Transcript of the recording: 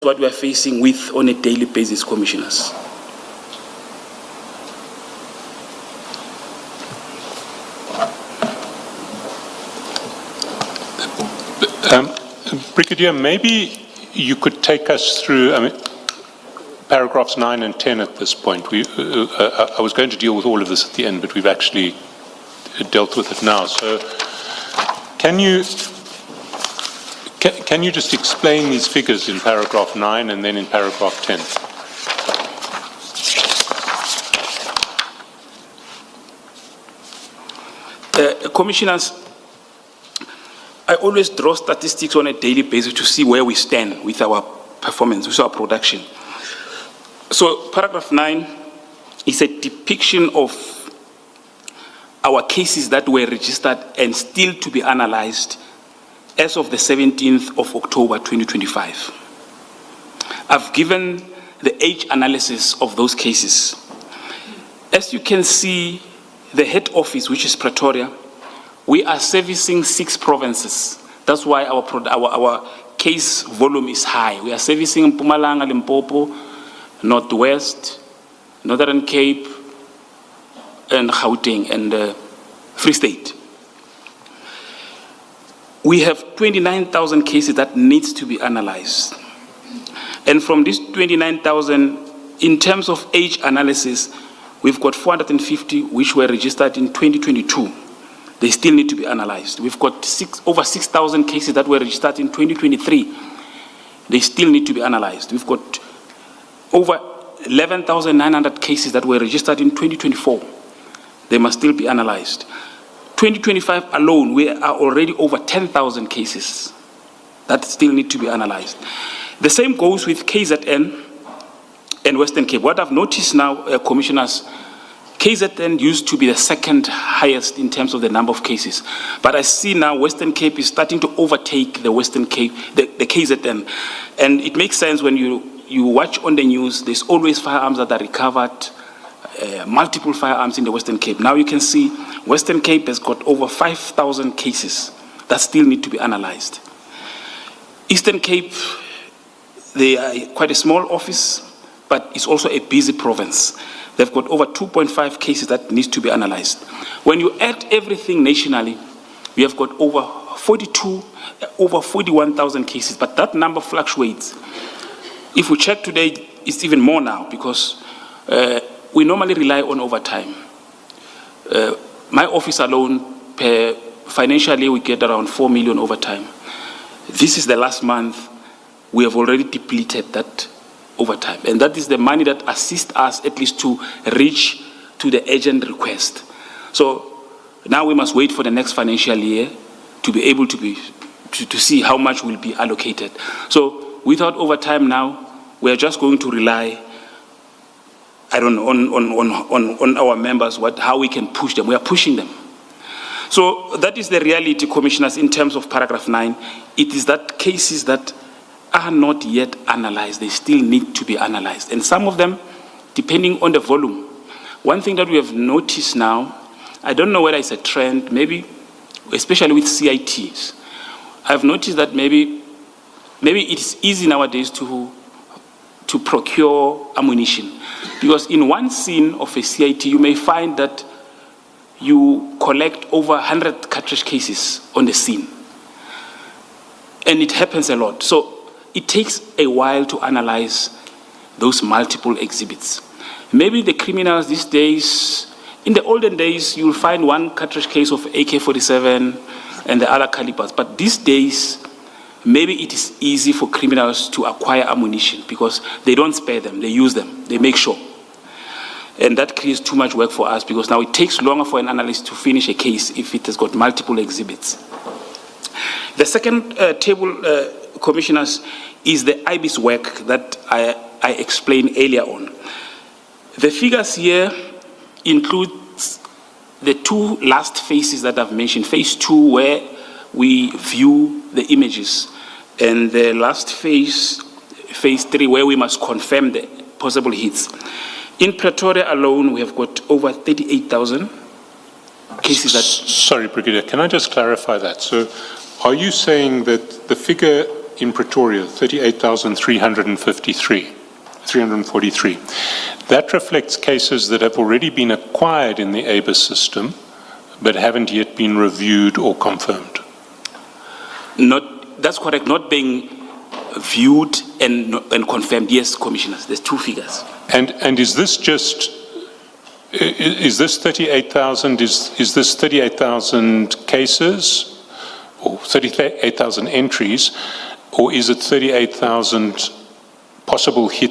what we are facing with on a daily basis, Commissioners. Brigadier, maybe you could take us through paragraphs 9 and 10 at this point. I was going to deal with all of this at the end, but we've actually dealt with it now. So can you just explain these figures in paragraph 9 and then in paragraph 10? Commissioners, I always draw statistics on a daily basis to see where we stand with our performance, with our production. So paragraph 9 is a depiction of our cases that were registered and still to be analyzed as of the 17th of October 2025. I've given the age analysis of those cases. As you can see, the head office, which is Pretoria, we are servicing 6 provinces. That's why our case volume is high. We are servicing Mpumalanga, Limpopo, Northwest, Northern Cape, and Gauteng, and Free State. We have 29,000 cases that needs to be analyzed. And from these 29,000, in terms of age analysis, we've got 450 which were registered in 2022. They still need to be analyzed. We've got over 6,000 cases that were registered in 2023. They still need to be analyzed. We've got over 11,900 cases that were registered in 2024. They must still be analyzed. 2025 alone, we are already over 10,000 cases that still need to be analyzed. The same goes with KZN and Western Cape. What I've noticed now, Commissioners, KZN used to be the second highest in terms of the number of cases. But I see now Western Cape is starting to overtake the Western Cape, the KZN. And it makes sense when you watch on the news, there's always firearms that are recovered, multiple firearms in the Western Cape. Now you can see Western Cape has got over 5,000 cases that still need to be analyzed. Eastern Cape, they are quite a small office, but it's also a busy province. They've got over 2.5 cases that needs to be analyzed. When you add everything nationally, we have got over 41,000 cases, but that number fluctuates. If we check today, it's even more now because we normally rely on overtime. My office alone, financially, we get around 4 million overtime. This is the last month, we have already depleted that overtime. And that is the money that assists us at least to reach to the urgent request. So now we must wait for the next financial year to be able to see how much will be allocated. So without overtime now, we are just going to rely on our members, how we can push them. We are pushing them. So that is the reality, Commissioners, in terms of paragraph 9. It is that cases that are not yet analyzed. They still need to be analyzed. And some of them, depending on the volume. One thing that we have noticed now, I don't know whether it's a trend, maybe, especially with CITs. I've noticed that maybe it's easy nowadays to procure ammunition. Because in one scene of a CIT, you may find that you collect over 100 cartridge cases on the scene. And it happens a lot. So it takes a while to analyze those multiple exhibits. Maybe the criminals these days, in the olden days, you'll find one cartridge case of AK-47 and the other calibers. But these days, maybe it is easy for criminals to acquire ammunition because they don't spare them, they use them, they make sure. And that creates too much work for us because now it takes longer for an analyst to finish a case if it has got multiple exhibits. The second table, Commissioners, is the IBIS work that I explained earlier on. The figures here include the 2 last phases that I've mentioned. Phase 2, where we view the images, and the last phase, phase 3, where we must confirm the possible hits. In Pretoria alone, we have got over 38,000 cases that... Sorry, Brigadier, can I just clarify that? So are you saying that the figure in Pretoria, 343. That reflects cases that have already been acquired in the ABIS system, but haven't yet been reviewed or confirmed. That's correct. Not being viewed and confirmed. Yes, commissioners. There's two figures. And is this just? Is this 38,000? Is this 38,000 cases, or 38,000 entries, or is it 38,000 possible hits